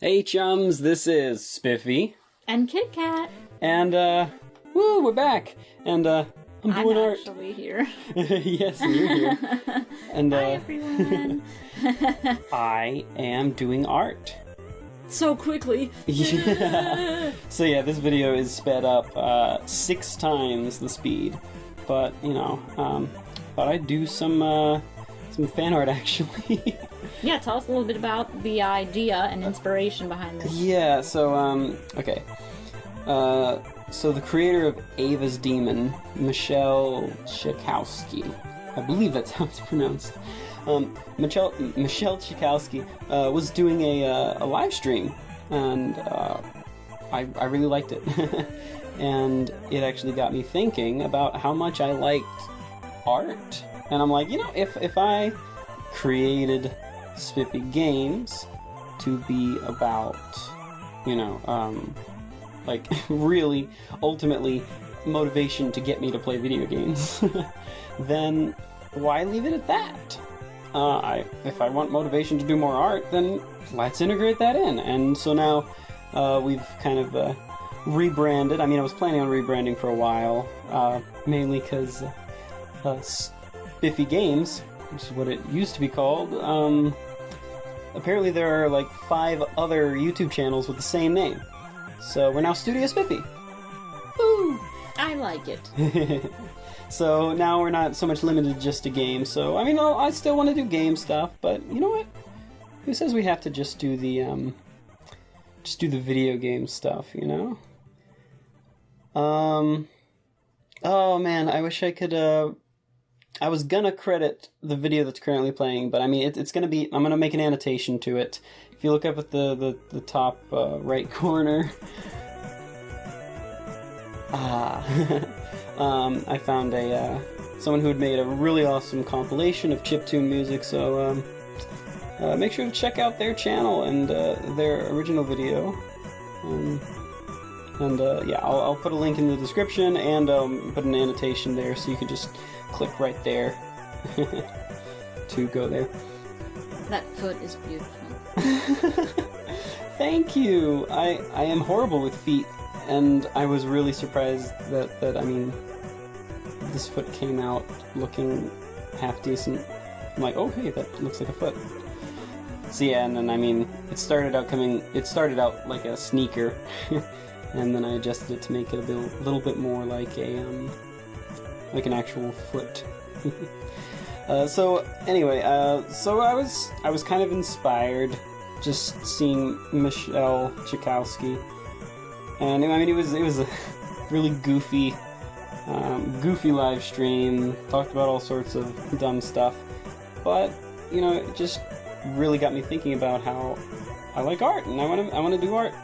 Hey chums, this is Spiffy. And KitKat. And, woo, we're back. And, I'm doing art. I'm actually here. Yes, you're here. And, Hi, everyone. I am doing art. So quickly. Yeah. So yeah, this video is sped up 6 times the speed. But, you know, thought I'd do some fan art actually. Yeah, tell us a little bit about the idea and inspiration behind this. Yeah, so, okay. So the creator of Ava's Demon, Michelle Chikowski, I believe that's how it's pronounced. Michelle Chikowski was doing a live stream, and I really liked it. And it actually got me thinking about how much I liked art. And I'm like, you know, if I created Spiffy games to be about, you know, like really ultimately motivation to get me to play video games, then why leave it at that? If I want motivation to do more art, then let's integrate that in. And so now we've kind of rebranded. I mean, I was planning on rebranding for a while, mainly because Spiffy Games, which is what it used to be called, apparently there are like 5 other YouTube channels with the same name. So we're now Studio Spiffy. Woo! I like it. So now we're not so much limited just to games. So I mean, I still want to do game stuff, but you know what? Who says we have to just do the video game stuff? You know? Oh man, I wish I could. I was gonna credit the video that's currently playing, but I mean, it's gonna be. I'm gonna make an annotation to it. If you look up at the top right corner, I found someone who had made a really awesome compilation of chiptune music. So make sure to check out their channel and their original video. Yeah, I'll put a link in the description and put an annotation there, so you can just click right there to go there. That foot is beautiful. Thank you. I am horrible with feet, and I was really surprised that I mean, this foot came out looking half decent. I'm like, oh hey, that looks like a foot. So yeah, and then I mean, it started out like a sneaker, and then I adjusted it to make it a little bit more like like an actual foot. So anyway, so I was kind of inspired just seeing Michelle Chikowski, and I mean it was a really goofy live stream. Talked about all sorts of dumb stuff, but you know, it just really got me thinking about how I like art and I want to do art.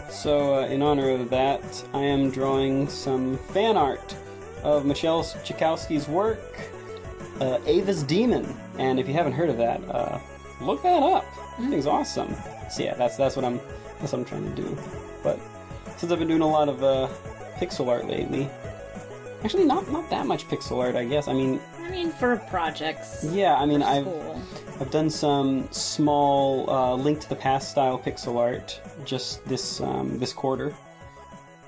So in honor of that, I am drawing some fan art of Michelle Chikowski's work, Ava's Demon. And if you haven't heard of that, look that up. That thing's awesome. So yeah, that's what I'm trying to do. But since I've been doing a lot of pixel art lately, actually not that much pixel art, I guess. I mean for projects. Yeah, I mean I've done some small Link to the Past style pixel art just this quarter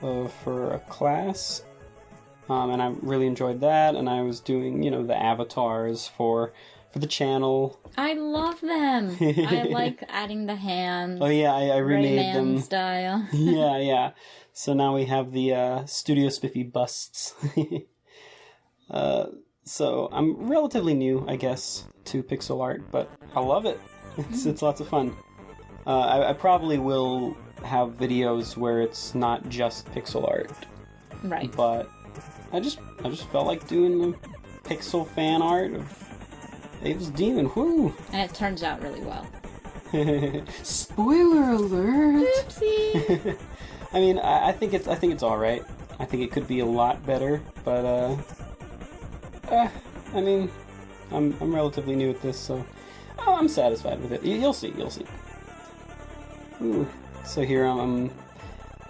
for a class. And I really enjoyed that, and I was doing, you know, the avatars for the channel. I love them. I like adding the hands. Oh yeah, I remade Rayman them. style. Yeah. So now we have the Studio Spiffy busts. So I'm relatively new, I guess, to pixel art, but I love it. It's lots of fun. I probably will have videos where it's not just pixel art. Right. But I just felt like doing the pixel fan art of Ava's Demon. Woo! And it turns out really well. Spoiler alert! Oopsie! I mean, I think it's all right. I think it could be a lot better, but I mean, I'm relatively new at this, so I'm satisfied with it. You'll see. Ooh. So here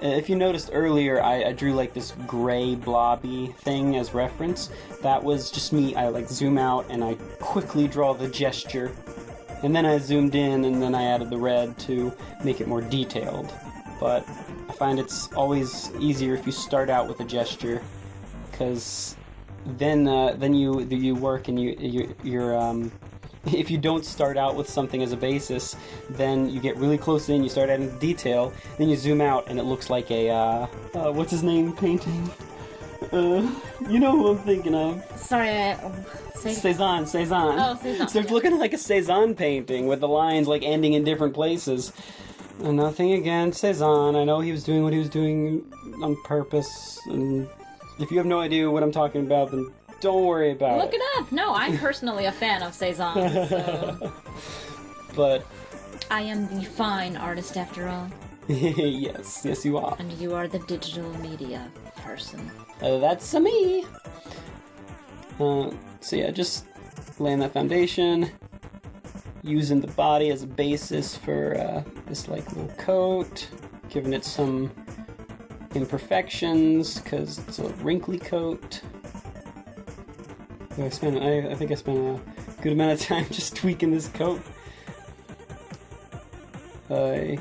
if you noticed earlier, I drew like this gray blobby thing as reference. That was just me. I like zoom out and I quickly draw the gesture And then I zoomed in, and then I added the red to make it more detailed. But I find it's always easier if you start out with a gesture, because then you work and you're if you don't start out with something as a basis, then you get really close in, you start adding detail, then you zoom out and it looks like a what's his name painting? You know who I'm thinking of. Sorry, Cezanne. Oh, Cezanne. So it's looking like a Cezanne painting with the lines like ending in different places. And nothing against Cezanne. I know he was doing what he was doing on purpose. And if you have no idea what I'm talking about, then don't worry about Look it up. No, I'm personally a fan of Cezanne. So. But I am the fine artist after all. yes, you are. And you are the digital media person. That's me. So yeah, just laying that foundation, using the body as a basis for this like little coat, giving it some imperfections because it's a wrinkly coat. I think I spent a good amount of time just tweaking this coat. I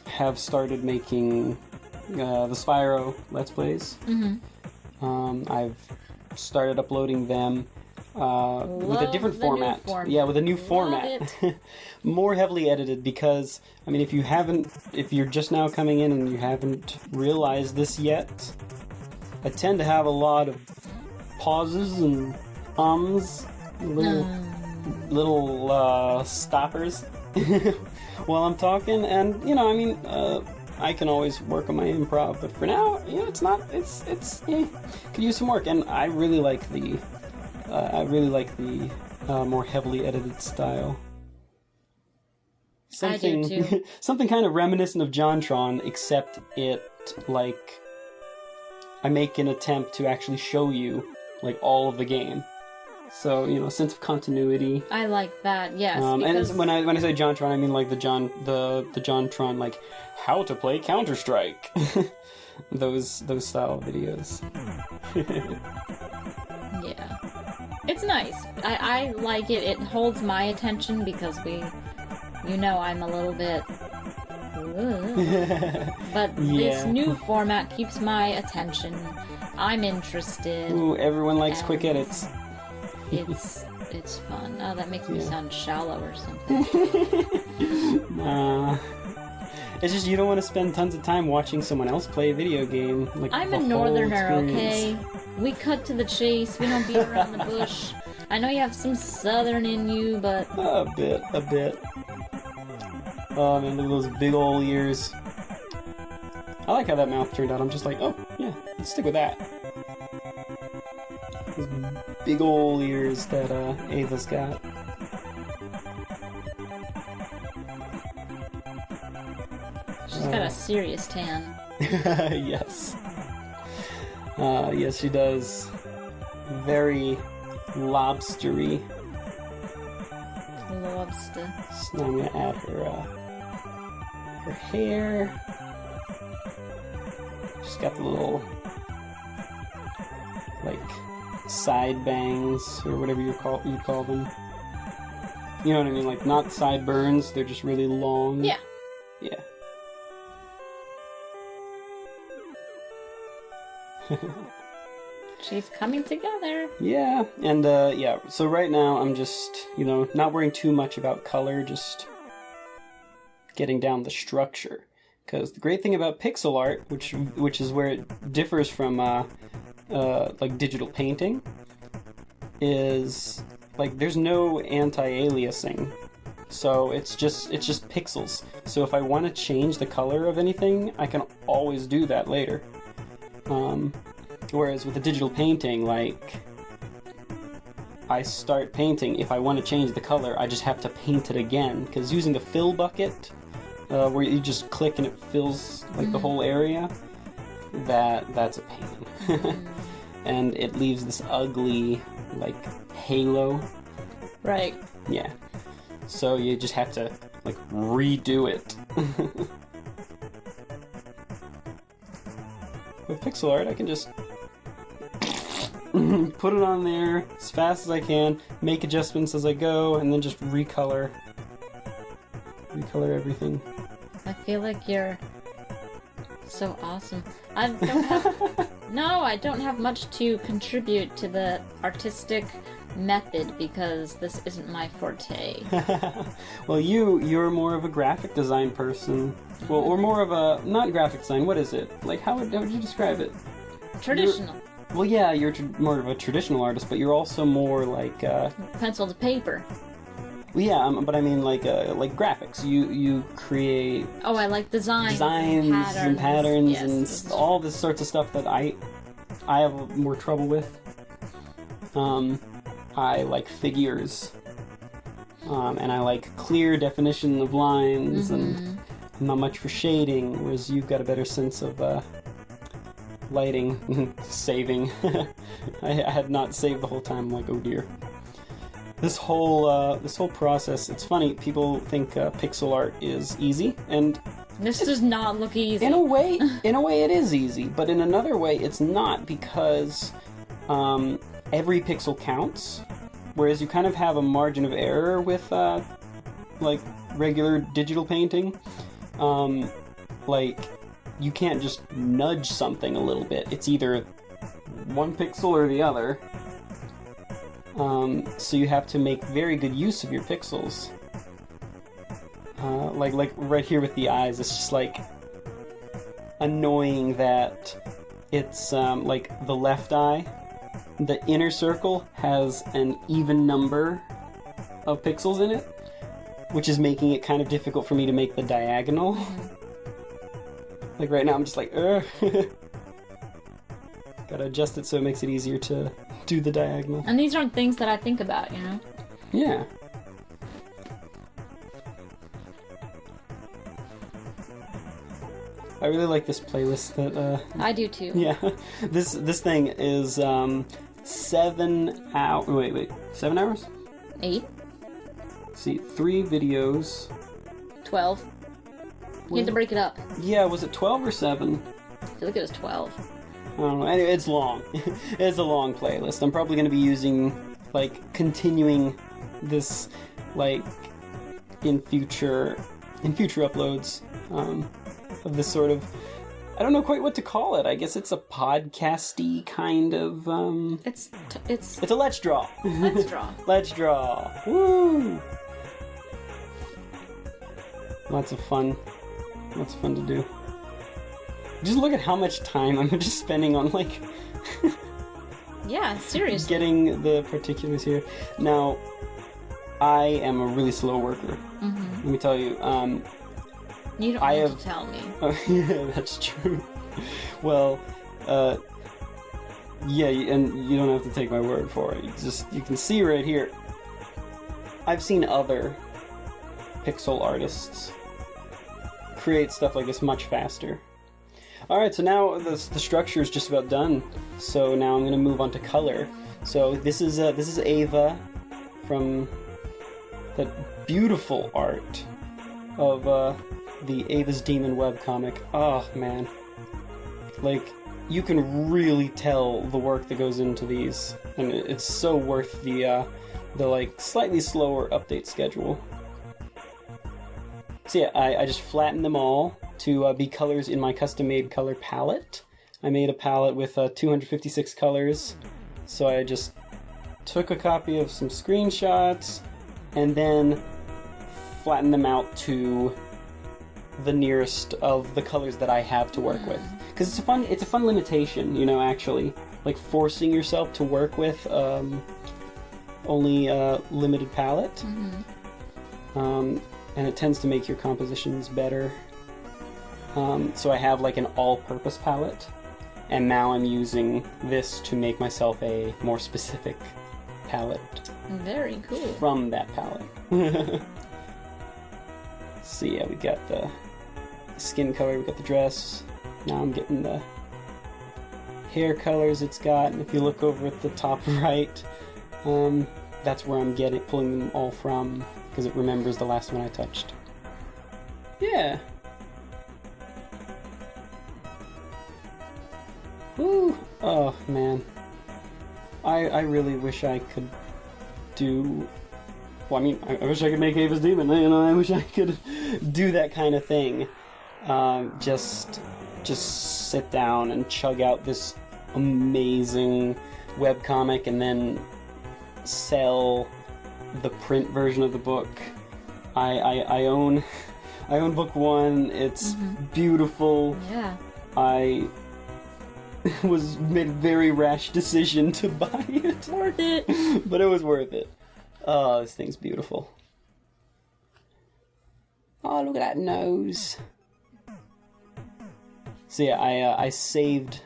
have started making the Spyro Let's Plays. I've started uploading them with a different format. Yeah, with a new format. More heavily edited because, I mean, if you're just now coming in and you haven't realized this yet, I tend to have a lot of pauses and little stoppers while I'm talking, and I mean, I can always work on my improv, but for now, could use some work, and I really like the more heavily edited style. I do too. Something kind of reminiscent of JonTron, except I make an attempt to actually show you like all of the game. So, a sense of continuity. I like that, yes. And it's, when I say JonTron, I mean like the JonTron, like how to play Counter-Strike. those style videos. Yeah. It's nice. I like it. It holds my attention because I'm a little bit... But this new format keeps my attention. I'm interested. Ooh, everyone likes quick edits. It's fun. Oh, that makes me sound shallow or something. It's just you don't want to spend tons of time watching someone else play a video game. Like I'm a northerner, okay? We cut to the chase. We don't beat around the bush. I know you have some southern in you, but... A bit. Oh man, look at those big ol' ears. I like how that mouth turned out. I'm just like, oh, yeah, let's stick with that. Those big ol' ears that Ava's got. She's got a serious tan. Yes. Yes, she does. Very lobstery. Lobster. So now I'm gonna add her hair. She's got the little, like, side bangs, or whatever you call them. You know what I mean? Like, not sideburns, they're just really long. Yeah. Yeah. She's coming together. Yeah, and so right now I'm just, not worrying too much about color, just getting down the structure. Because the great thing about pixel art, which is where it differs from like digital painting, is like there's no anti-aliasing. So it's just pixels. So if I want to change the color of anything, I can always do that later. Whereas with a digital painting, like, I start painting, if I want to change the color, I just have to paint it again. Because using the fill bucket, where you just click and it fills, like, the whole area, that's a pain. And it leaves this ugly, like, halo. Right. Yeah. So you just have to, like, redo it. With pixel art, I can just put it on there as fast as I can, make adjustments as I go, and then just recolor everything. I feel like you're so awesome. I don't have no, I don't have much to contribute to the artistic method because this isn't my forte. Well, you're more of a graphic design person. Well, or more of a not graphic design. What is it? Like how would you describe it? Traditional. Well, yeah, you're more of a traditional artist, but you're also more like Pencil to paper. Well, yeah, but I mean like graphics. You create. Oh, I like designs and patterns yes, and all this sorts of stuff that I have more trouble with. I like figures, and I like clear definition of lines, and I'm not much for shading, whereas you've got a better sense of lighting, saving. I had not saved the whole time. I'm like, oh dear. This whole process, it's funny, people think pixel art is easy, and this does not look easy. In a way it is easy, but in another way it's not, because every pixel counts, whereas you kind of have a margin of error with like regular digital painting. Like, you can't just nudge something a little bit. It's either one pixel or the other. So you have to make very good use of your pixels. Like right here with the eyes, it's just like annoying that it's like the left eye, the inner circle has an even number of pixels in it, which is making it kind of difficult for me to make the diagonal. Like right now I'm just like, ugh. Gotta adjust it so it makes it easier to do the diagonal. And these aren't things that I think about, you know? Yeah. I really like this playlist that I do too. Yeah. This thing is 7 hours. Wait. 7 hours? 8. Let's see, 3 videos. 12. You had to break it up. Yeah, was it 12 or 7? I feel like it was 12. I don't know. Anyway, it's long. It's a long playlist. I'm probably going to be using, like, continuing this, like, in future uploads of this sort of. I don't know quite what to call it. I guess it's a podcasty kind of. It's a let's draw. Let's draw. Let's draw. Woo! Lots of fun. Lots of fun to do. Just look at how much time I'm just spending on, like... Yeah, seriously. Getting the particulars here. Now, I am a really slow worker. Mm-hmm. Let me tell you. You don't have to tell me. Yeah, that's true. Well, yeah, and you don't have to take my word for it. You can see right here. I've seen other pixel artists create stuff like this much faster. Alright, so now the structure is just about done. So now I'm going to move on to color. So this is Ava from that beautiful art of the Ava's Demon webcomic. Oh man. Like, you can really tell the work that goes into these, and it's so worth the like slightly slower update schedule. So yeah, I just flattened them all to be colors in my custom-made color palette. I made a palette with 256 colors, so I just took a copy of some screenshots and then flattened them out to the nearest of the colors that I have to work with. Because it's a fun limitation, you know, actually. Like, forcing yourself to work with only a limited palette. Mm-hmm. And it tends to make your compositions better. So I have like an all-purpose palette, and now I'm using this to make myself a more specific palette. Very cool. From that palette. So yeah, we got the skin color, we got the dress. Now I'm getting the hair colors it's got, and if you look over at the top right, that's where I'm pulling them all from, because it remembers the last one I touched. Yeah. Woo! Oh man. I really wish I could do... Well, I mean, I wish I could make Ava's Demon, you know, I wish I could do that kind of thing. Just sit down and chug out this amazing webcomic and then sell the print version of the book. I own book 1. It's beautiful. Yeah. I made a very rash decision to buy it. Worth it. But it was worth it. Oh, this thing's beautiful. Oh, look at that nose. So yeah, I saved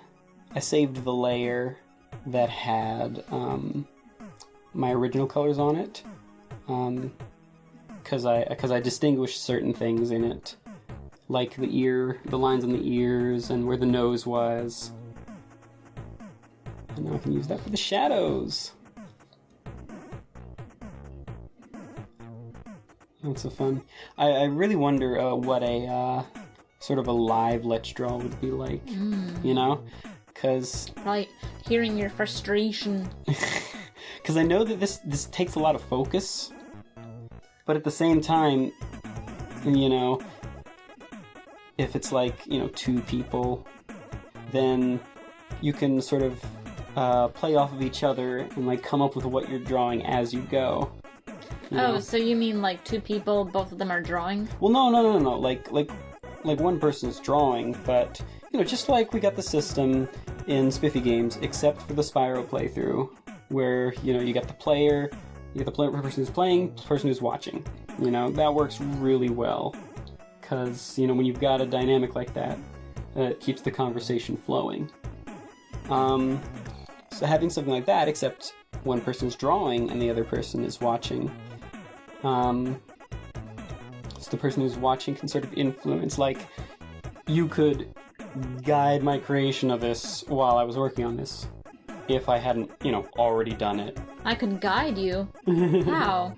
the layer that had my original colors on it, because I distinguished certain things in it, like the lines on the ears, and where the nose was. And now I can use that for the shadows. That's so fun. I really wonder what a sort of a live Let's Draw would be like, you know? Because... Probably hearing your frustration. Because I know that this takes a lot of focus, but at the same time, you know, if it's like, you know, 2 people, then you can sort of play off of each other and like come up with what you're drawing as you go. Oh, so you mean like 2 people, both of them are drawing? Well, no. Like one person's drawing, but you know, just like we got the system in Spiffy games, except for the Spyro playthrough, where you know you got the player, you got the person who's playing, the person who's watching. You know, that works really well, because you know when you've got a dynamic like that, it keeps the conversation flowing. So having something like that, except one person's drawing and the other person is watching. So the person who's watching can sort of influence, like, you could guide my creation of this while I was working on this, if I hadn't, you know, already done it. I could guide you? How?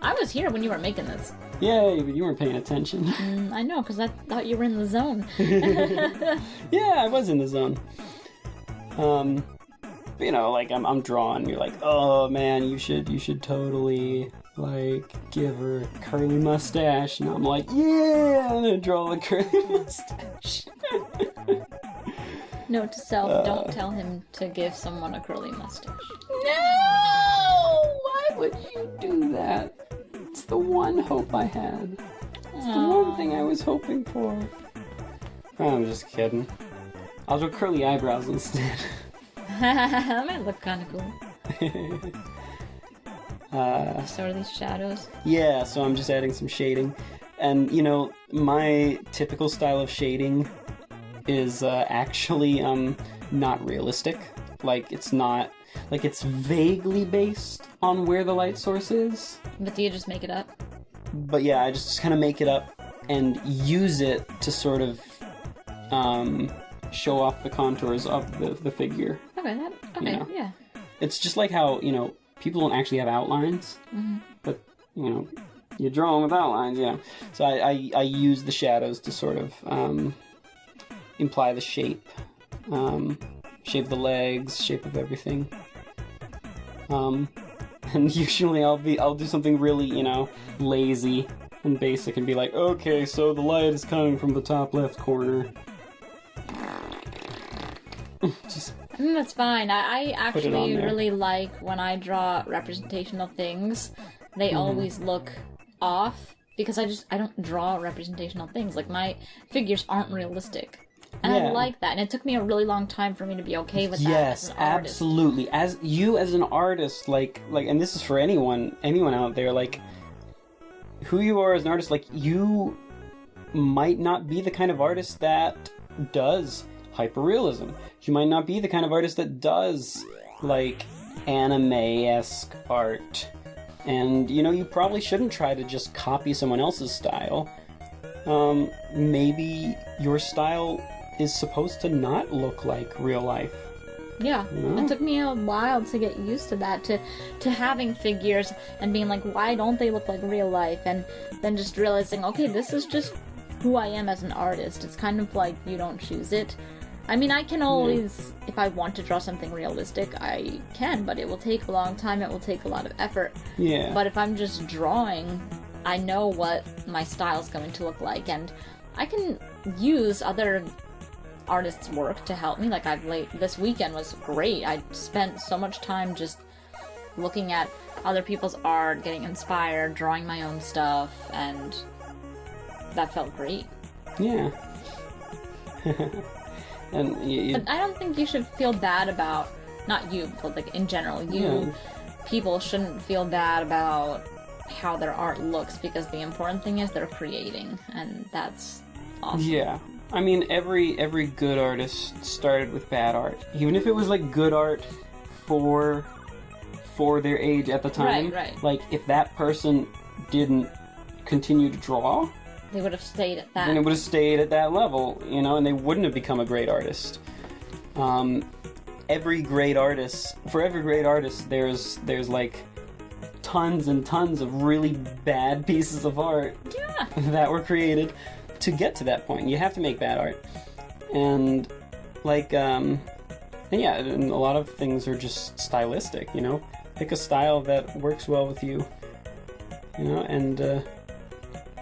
I was here when you were making this. Yay, but you weren't paying attention. I know, because I thought you were in the zone. Yeah, I was in the zone. But, you know, like, I'm drawing, you're like, oh man, you should totally, like, give her a curly mustache, and I'm like, yeah, I'm gonna draw a curly mustache. Note to self, don't tell him to give someone a curly mustache. No! Why would you do that? It's the one hope I had. It's the one thing I was hoping for. I'm just kidding. I'll draw curly eyebrows instead. That might look kind of cool. So are these shadows? Yeah, so I'm just adding some shading. And, you know, my typical style of shading is actually not realistic. Like, it's not... Like, it's vaguely based on where the light source is. But do you just make it up? But yeah, I just kind of make it up and use it to sort of show off the contours of the figure. Okay, you know? Yeah. It's just like how, you know, people don't actually have outlines, but, you know, you draw them with outlines, yeah. So I use the shadows to sort of imply the shape, shape of the legs, shape of everything. And usually I'll do something really, you know, lazy and basic and be like, okay, so the light is coming from the top left corner. Just I think that's fine. I actually really like when I draw representational things. They always look off because I don't draw representational things. Like, my figures aren't realistic. And I like that. And it took me a really long time for me to be okay with that. Yes, absolutely. As an artist, like, and this is for anyone out there, like, who you are as an artist, like, you might not be the kind of artist that does hyperrealism. You might not be the kind of artist that does, like, anime-esque art. And, you know, you probably shouldn't try to just copy someone else's style. Maybe your style is supposed to not look like real life. Yeah, you know? It took me a while to get used to that, to having figures and being like, why don't they look like real life? And then just realizing, okay, this is just who I am as an artist. It's kind of like you don't choose it. I mean, I can always, if I want to draw something realistic, I can, but it will take a long time, it will take a lot of effort. Yeah. But if I'm just drawing, I know what my style's going to look like, and I can use other artists' work to help me. Like, this weekend was great. I spent so much time just looking at other people's art, getting inspired, drawing my own stuff, and that felt great. Yeah. And But I don't think you should feel bad about, not you, but like in general, people shouldn't feel bad about how their art looks, because the important thing is they're creating, and that's awesome. Yeah. I mean, every good artist started with bad art. Even if it was like good art for their age at the time. Right. Like, if that person didn't continue to draw, they would have stayed at that. then it would have stayed at that level, you know, and they wouldn't have become a great artist. For every great artist, there's like tons and tons of really bad pieces of art that were created to get to that point. You have to make bad art. And like, and a lot of things are just stylistic, you know? Pick a style that works well with you, you know, and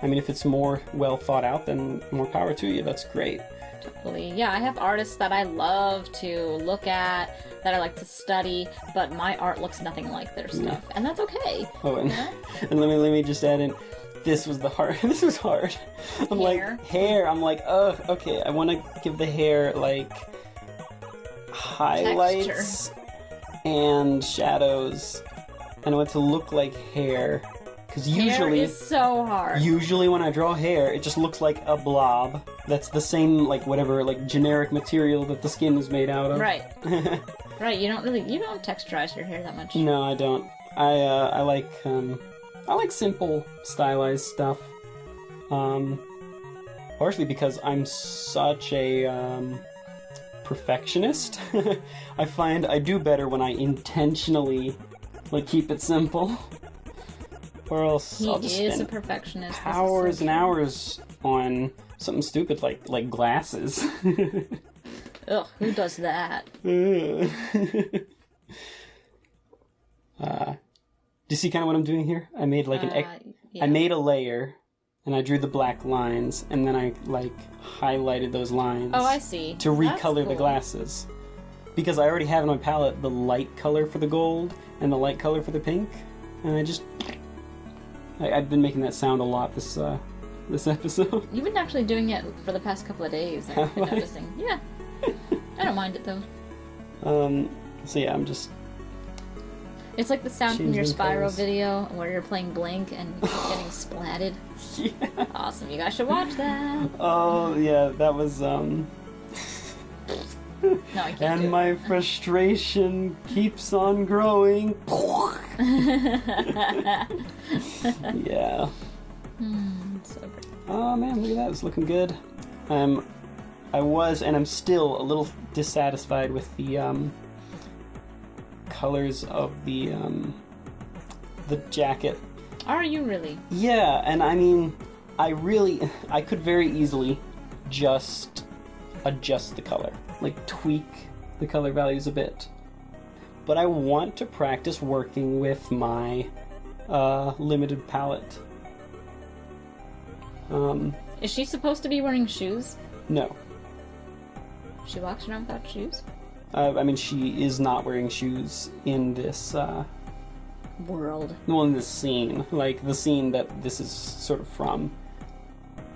I mean, if it's more well thought out, then more power to you. That's great. Totally. Yeah, I have artists that I love to look at, that I like to study, but my art looks nothing like their stuff, and that's okay. Oh, and, and let me just add in, this was hard. I'm like, hair. I'm like, oh, okay. I want to give the hair like highlights and shadows, and I want it to look like hair. Because usually, hair is so hard. Usually when I draw hair, it just looks like a blob. That's the same, like, whatever, like, generic material that the skin is made out of. Right. Right, you don't texturize your hair that much. No, I don't. I like simple, stylized stuff. Partially because I'm such a, perfectionist. I find I do better when I intentionally, like, keep it simple. Or else I'll just spend a perfectionist. hours and hours on something stupid like glasses. Ugh, who does that? Do you see kind of what I'm doing here? I made like I made a layer, and I drew the black lines, and then I like highlighted those lines. Oh, I see. To recolor the glasses, because I already have in my palette the light color for the gold and the light color for the pink, and I've been making that sound a lot this episode. You've been actually doing it for the past couple of days. I've been noticing. Yeah. I don't mind it, though. So yeah, I'm just... It's like the sound from your Spyro video where you're playing Blink and you keep getting splatted. Yeah. Awesome. You guys should watch that. Oh, yeah, that was, No, I can't and my frustration keeps on growing. Yeah. So great. Oh man, look at that. It's looking good. I was, and I'm still a little dissatisfied with the colors of the jacket. Are you really? Yeah, and I mean, I could very easily just adjust the color. Like, tweak the color values a bit. But I want to practice working with my limited palette. Is she supposed to be wearing shoes? No. She walks around without shoes? I mean, she is not wearing shoes in this, world. well, in this scene. Like, the scene that this is sort of from.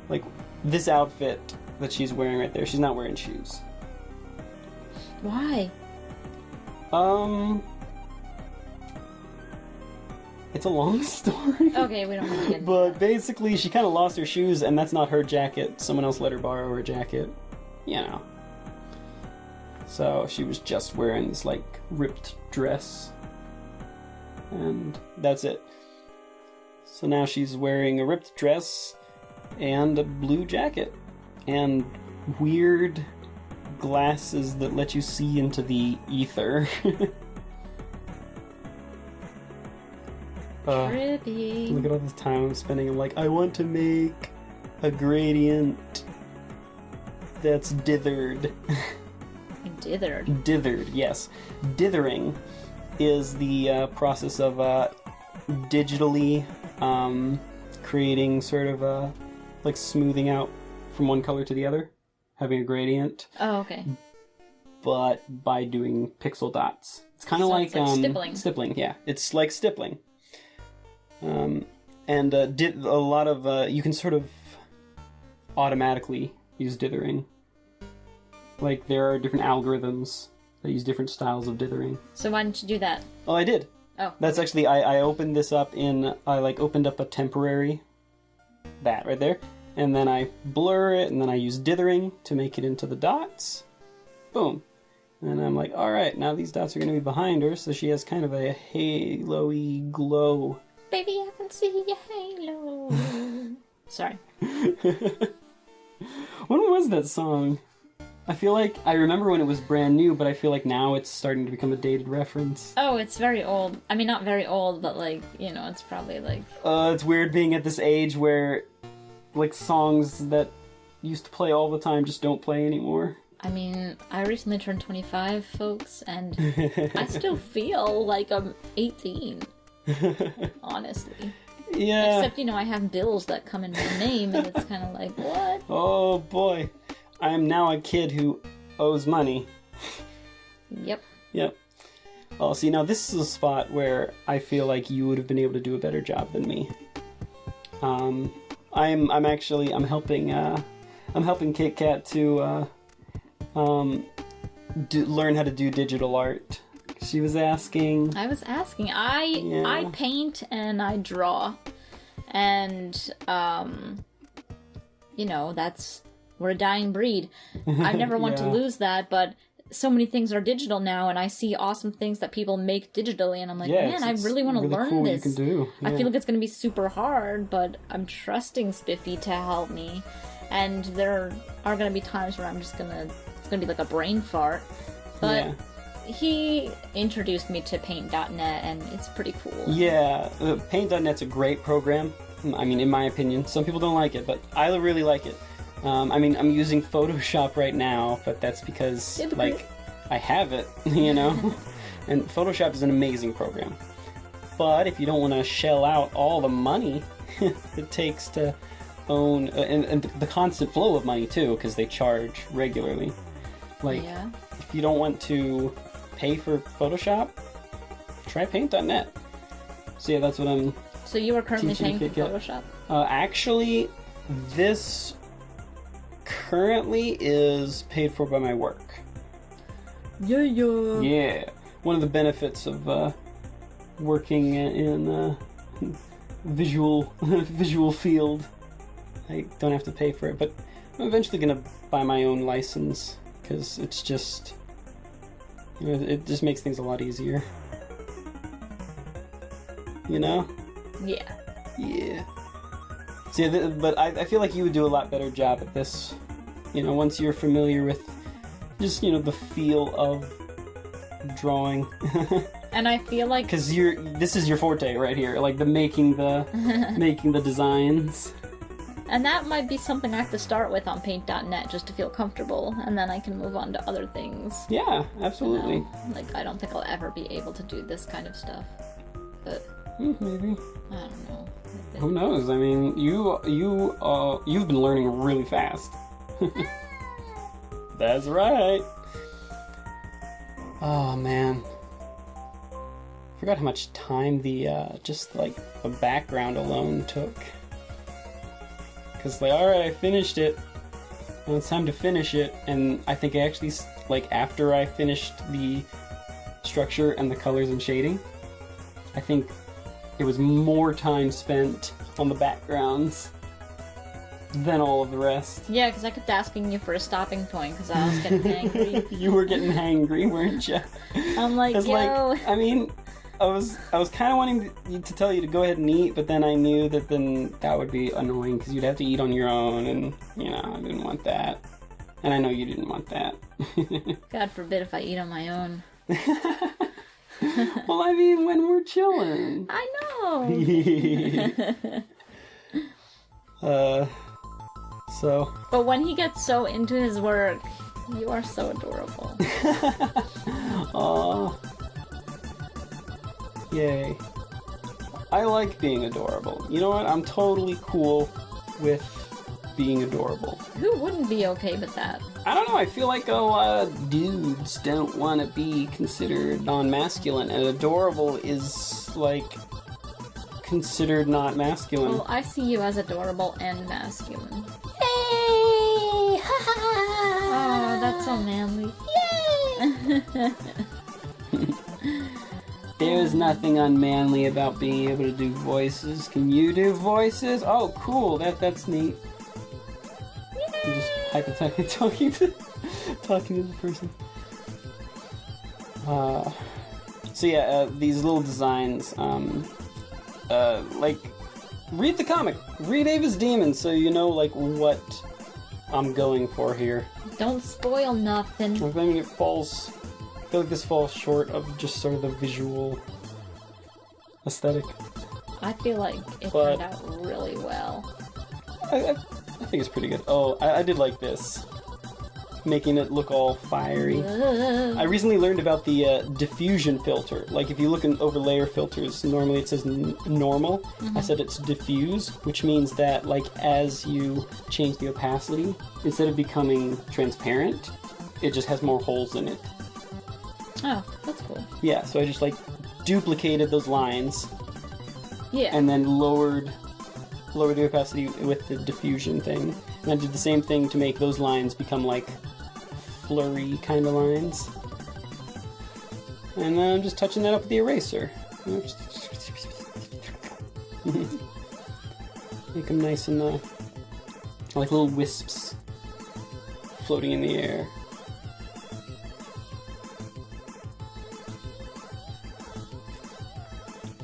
Like, this outfit that she's wearing right there, she's not wearing shoes. Why? It's a long story. Okay, we don't want to get into But that. basically, she kind of lost her shoes, and that's not her jacket. Someone else let her borrow her jacket. You know. So she was just wearing this, like, ripped dress. And that's it. So now she's wearing a ripped dress and a blue jacket. And weird glasses that let you see into the ether. Pretty. Look at all this time I'm spending. I'm like, I want to make a gradient that's dithered. Dithered. Dithered, yes. Dithering is the process of digitally creating sort of like smoothing out from one color to the other, having a gradient. Oh, okay. But by doing pixel dots. It's kind of So like, it's like stippling. Stippling, yeah. It's like stippling. And a lot of you can sort of automatically use dithering. Like there are different algorithms that use different styles of dithering. So why didn't you do that? Oh, I did. Oh. That's actually I opened this up I opened up a temporary that right there, and then I blur it, and then I use dithering to make it into the dots. Boom. And I'm like, all right, now these dots are going to be behind her, so she has kind of a halo-y glow. Baby, I can see your halo. Sorry. When was that song? I feel like I remember when it was brand new, but I feel like now it's starting to become a dated reference. Oh, it's very old. I mean, not very old, but like, you know, it's probably like... It's weird being at this age where, like, songs that used to play all the time just don't play anymore. I mean, I recently turned 25, folks, and I still feel like I'm 18. Honestly. Yeah. Except, you know, I have bills that come in my name, and it's kind of like, what? Oh, boy. I am now a kid who owes money. Yep. Yep. Oh, see, now this is a spot where I feel like you would have been able to do a better job than me. I'm helping KitKat to learn how to do digital art. She was asking. I was asking. I paint and I draw, and you know, we're a dying breed. I never want to lose that, but so many things are digital now, and I see awesome things that people make digitally, and I'm like, man, I really want to learn cool this. You can do. Yeah. I feel like it's going to be super hard, but I'm trusting Spiffy to help me, and there are going to be times where it's going to be like a brain fart, but he introduced me to paint.net, and it's pretty cool. Yeah, paint.net's a great program. I mean, in my opinion. Some people don't like it, but I really like it. I mean, I'm using Photoshop right now, but that's because, like, I have it, you know? And Photoshop is an amazing program. But if you don't want to shell out all the money it takes to own, and the constant flow of money, too, because they charge regularly. Like, if you don't want to pay for Photoshop, try paint.net. So yeah, that's what I'm So you are currently paying for KitKat. Photoshop? Actually, this currently is paid for by my work. Yeah. One of the benefits of working in visual field, I don't have to pay for it, but I'm eventually gonna buy my own license because it's just, you know, it just makes things a lot easier. You know? Yeah. Yeah. See, but I feel like you would do a lot better job at this. You know, once you're familiar with just, you know, the feel of drawing. And I feel like... Because this is your forte right here, like making the designs. And that might be something I have to start with on paint.net just to feel comfortable, and then I can move on to other things. Yeah, absolutely. You know? Like, I don't think I'll ever be able to do this kind of stuff. But... maybe. I don't know. Who knows? I mean, you've been learning really fast. That's right. Oh man, forgot how much time the just like the background alone took. Cause like, all right, I finished it. Well, it's time to finish it, and I think I actually like after I finished the structure and the colors and shading, I think it was more time spent on the backgrounds than all of the rest. Yeah, because I kept asking you for a stopping point because I was getting angry. You were getting hangry, weren't you? I'm like, yo. Like, I mean, I was kind of wanting to tell you to go ahead and eat, but then I knew that then that would be annoying because you'd have to eat on your own, and you know I didn't want that, and I know you didn't want that. God forbid if I eat on my own. Well, I mean, when we're chilling. I know. So. But when he gets so into his work, You are so adorable. Aww. Yay. I like being adorable. You know what? I'm totally cool with being adorable. Who wouldn't be okay with that? I don't know, I feel like a lot of dudes don't want to be considered non-masculine, and adorable is, like, considered not masculine. Well, I see you as adorable and masculine. Yay! Ha ha ha! Oh, that's so manly. Yay! There's nothing unmanly about being able to do voices. Can you do voices? Oh, cool. That's neat. I'm just hypothetically talking to the person. So yeah, these little designs, like, read the comic. Read Ava's Demon so you know, like, what I'm going for here. Don't spoil nothing. I think it falls... I feel like this falls short of just sort of the visual aesthetic. I feel like it But- turned out really well. I think it's pretty good. Oh, I did like this. Making it look all fiery. I recently learned about the diffusion filter. Like, if you look over layer filters, normally it says normal. I said it's diffuse, which means that, like, as you change the opacity, instead of becoming transparent, it just has more holes in it. Oh, that's cool. Yeah, so I just, like, duplicated those lines Yeah. and then lowered the opacity with the diffusion thing. And I did the same thing to make those lines become, like, flurry kind of lines. And then I'm just touching that up with the eraser. Make them nice and, like little wisps floating in the air.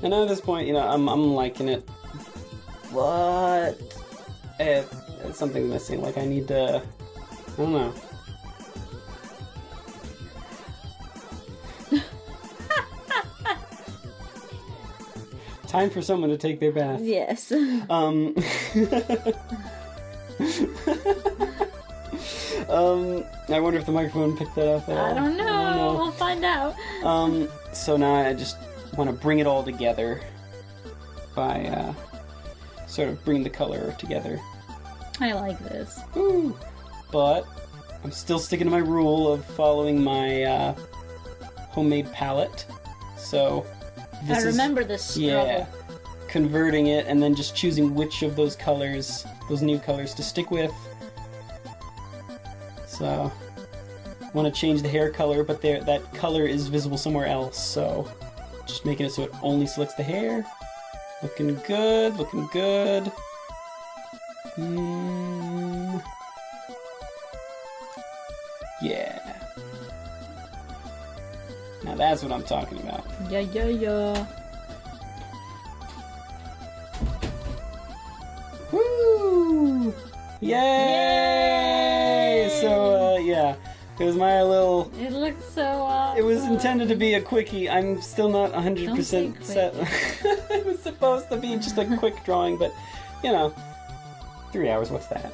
And at this point, you know, I'm liking it. But something's missing. Like, I need to... I don't know. Time for someone to take their bath. Yes. I wonder if the microphone picked that up at all. I don't know. We'll find out. So now I just want to bring it all together by sort of bring the color together. I like this. Woo. But I'm still sticking to my rule of following my homemade palette. So this I remember this struggle. Yeah, converting it and then just choosing which of those colors, those new colors, to stick with. So I want to change the hair color, but that color is visible somewhere else. So just making it so it only selects the hair. Looking good, looking good. Yeah. Now that's what I'm talking about. Yeah, yeah, yeah. Woo! Yay! So, yeah. It was my little... It looks so awesome. It was intended to be a quickie. I'm still not Don't say 100% set. It was supposed to be just a quick drawing, but, you know, 3 hours, what's that?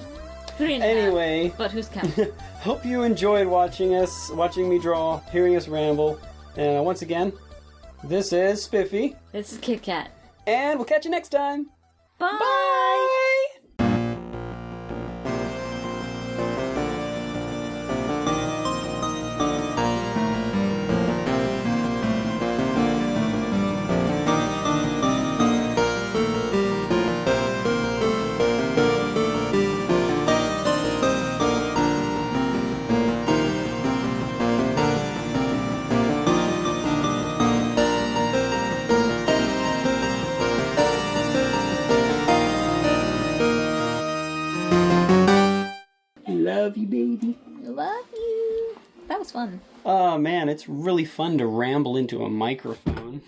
3.5. Anyway, But who's counting? hope you enjoyed watching me draw, hearing us ramble. And once again, this is Spiffy, This is KitKat. and we'll catch you next time. Bye! Bye! Love you, baby. Love you. That was fun. Oh man, it's really fun to ramble into a microphone.